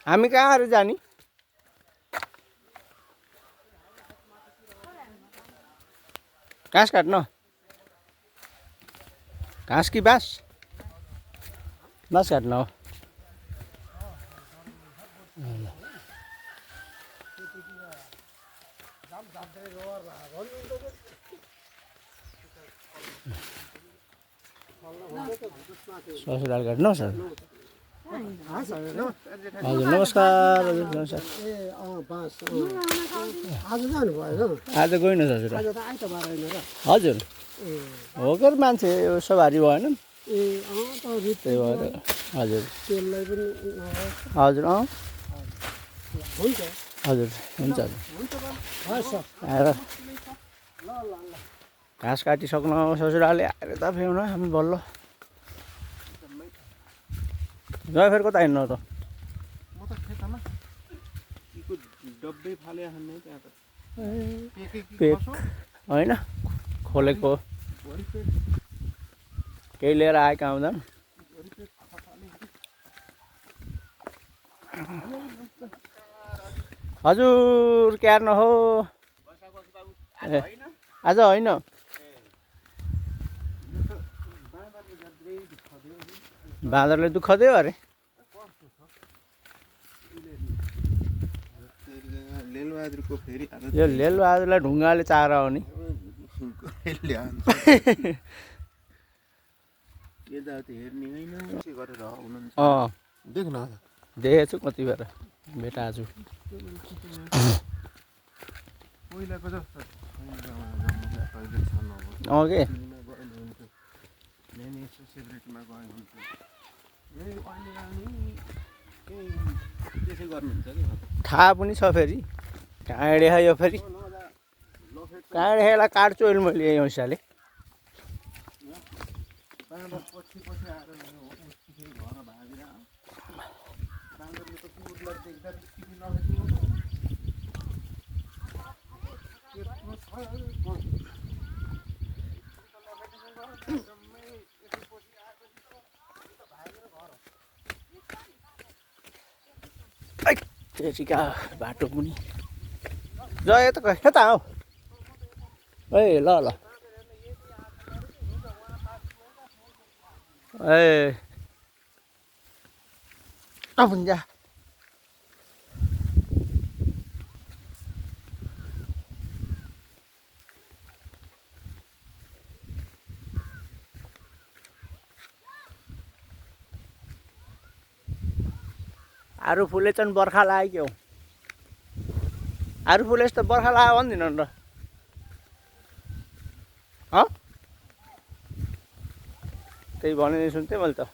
हामी कहाँ जाने घाँस काट्न घाँस कि बाँस बाँस काट्न हो ससुराल काट्नु सर हजुर नमस्कार हजुर नमस्कार आज गएन ससुराल हजुर हो के मान्छे सवारी भएन त्यही भएर हजुर हजुर हजुर हुन्छ आएर घाँस काटिसक्नु ससुराले आएर त फ्याउन हामी बल्ल गयो फेरि कता हिँड्नु त पेक होइन खोलेको केही लिएर आएका हुँदैन हजुर क्यार्न हो आज होइन बाँदरले दुःख दियो अरे यो लेलबहादुरलाई ढुङ्गाले चार हो नि देखेको छु कति बेला भेटा छु के थाहा पनि छ फेरि कहाँ हिँडे यो फेरि कहाँ हिँडेलाई काट्छु अहिले मैले यही हिसाबले तेरिका बाटो पनि जय त कता हौ ए ल ल ए अपन जा आरु फुले चाहिँ बर्खा लाग्यो आरु फुले त बर्खा लाग्यो भन्दिनँ र त्यही भने सुन्थेँ मैले त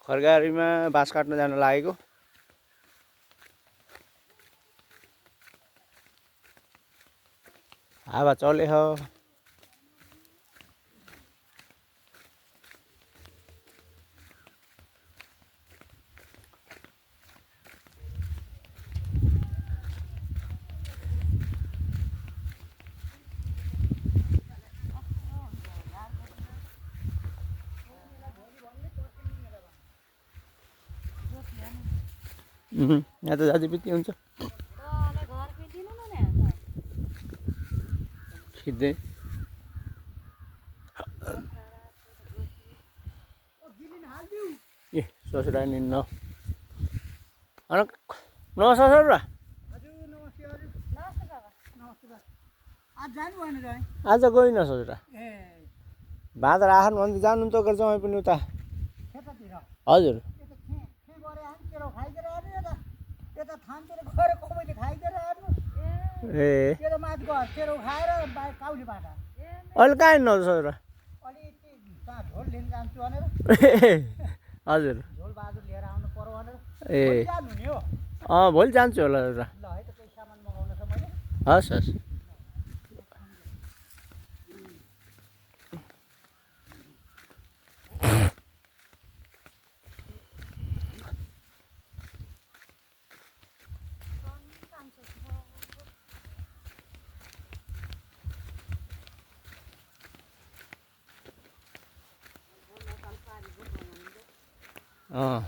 खरगाडीमा बाँस काट्न जान लागेको हावा चले हो यहाँ त जाति बित्ती हुन्छ खिच्दै ए ससुरा निन्न नमस्कार सर आज गइन ससुरा बाँदर आखन भन्दै जानु त गर्छ म पनि उता हजुर ए अहिले कहाँ हिँड्नु ससुरा हजुर ए भोलि जान्छु होला ससुरा हस् हस् अँ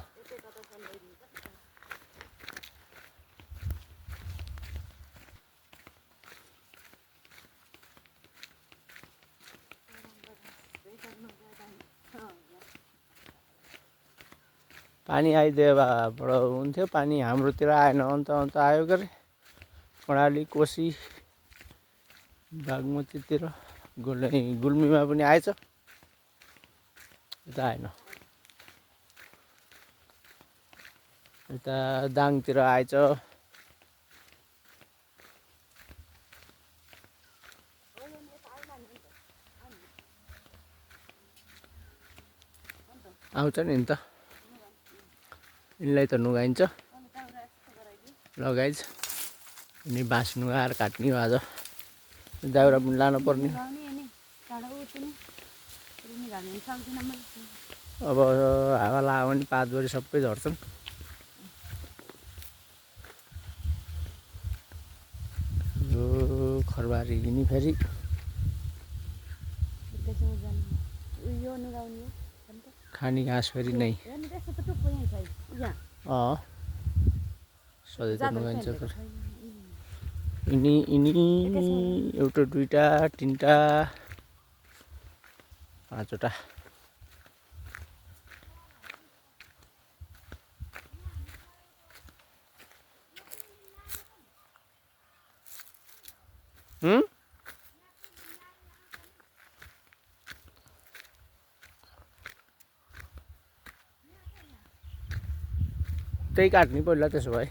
पानी आइदिए भए बडो हुन्थ्यो पानी हाम्रोतिर आएन अन्त आयो के अरे कर्णाली कोशी बागमतीतिर गुल्मीमा पनि आएछ यता आएन यता दाङतिर आएछ आउँछ नि त यिनलाई त नुगाइन्छ लगाइन्छ अनि बाँस नुगाएर काट्ने हो आज दाउरा पनि लानु पर्ने अब हावा लाग्यो भने पातभरि सबै झर्छन् यो खरबारी हिँड्ने फेरि खाने घाँस फेरि नै सधैँ त नुगाइन्छ यिनी एउटा दुईटा तिनटा पाँचवटा त्यही काट्ने पहिला त्यसो भए